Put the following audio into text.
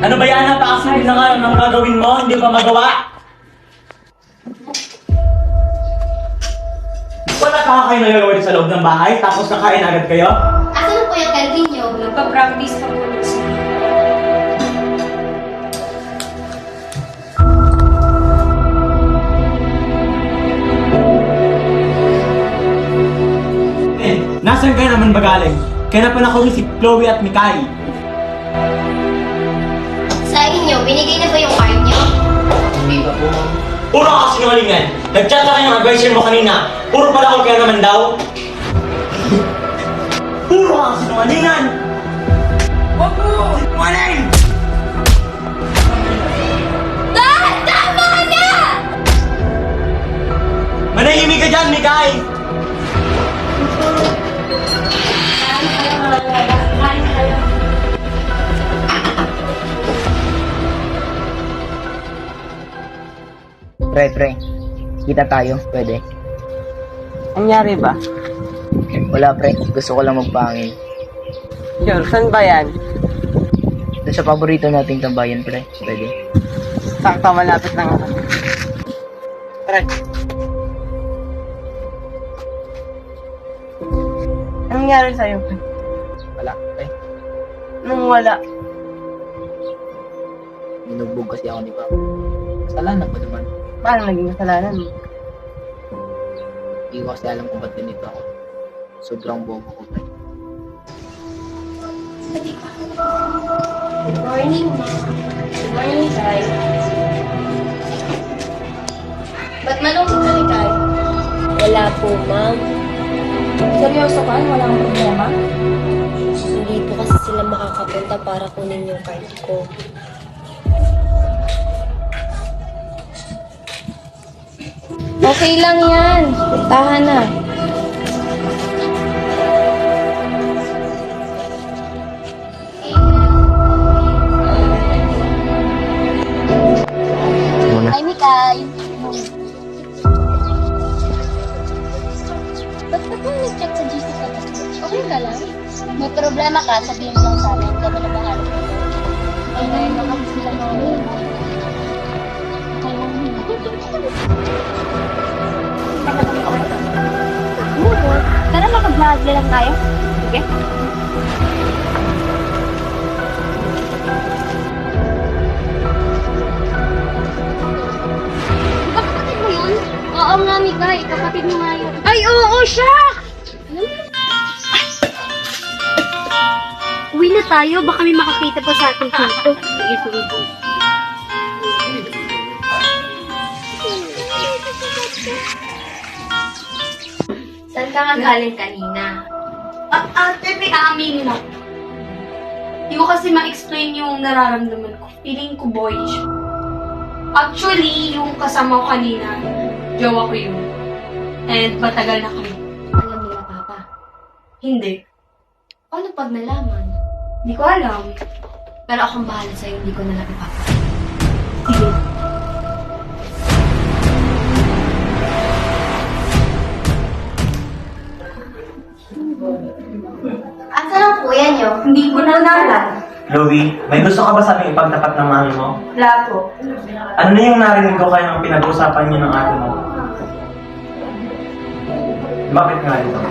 Ano ba yan? Napakasimple na nga ng gagawin mo, hindi pa magawa. Wala ka kayo nagagawa sa loob ng bahay, tapos nakain agad kayo? Asan na po yung canteen nyo? Nagpa-practice pa po kasi. Nasaan kayo naman ba galing? Kaya na pa na si Chloe at Mikay. Sa inyo, binigay na ba yung card nyo? Hindi pa po. Puro ka sinungalingan. Nag-chat na kayo ng advisor mo kanina. Puro pala ako kaya naman daw. Puro ka sinungalingan. Huwag mo! Sinungaling! Dad! Tama na! Manahimik ka dyan, Mikay! Pre, kita tayo, pwede. Anyari ba? Wala pre, gusto ko lang magpangin. Yun, saan ba yan? Doon sa paborito nating tambayan pre, pwede. Sakto, malapit lang ako. Pre. Anong nangyari sa'yo, pre? Wala, pre. Nung wala. Ninugbog kasi ako ni Papa. Kasalanan ko naman. Paano naging kasalanan mo? Hindi ko kasi alam kung ba't ganito ako. Sobrang bobo ko pre. Good morning, ma'am. Good morning, Kai. Ba't malungkot ka ni Kai? Wala po, ma'am. Seryoso ka? Wala kang problema? Hindi po kasi sila makakapunta para kunin yung card ko. Okay lang yan. Puntahan na. Muna. Hi, Mikay. Ba't ka pong nag-check sa GC ka? Okay ka lang? May problema ka, sabihin mo lang sa amin. Kami na bahala ko. Ay, ngayon na kasi sila namin. Tara, mag-vlog lang tayo. Sige. Kapatid mo yun? Oo nga, Mikay. Kapatid mo nga yun. Ay, oo, siya! Uwi na tayo. Baka may makakita pa sa ating dito. Sige, sige. Saan ka nga galing kanina? Ate, may aaminin ako. Hindi ko kasi ma-explain yung nararamdaman ko. Feeling ko boyish. Actually, yung kasama ko kanina, jowa ko yun. And matagal na kami. Alam nila, Papa. Hindi. Paano pag nalaman? Hindi ko alam. Pero akong bahala sa'yo, hindi ko na lang ipapa. Sige. Asan ang kuya niyo? Hindi ko na alam. Chloe, may gusto ka ba sabing ipagtapat ng mami mo? Wala po. Ano na yung narinig ko kayo ng pinag-uusapan niyo ng ate mo? Bakit nga dito?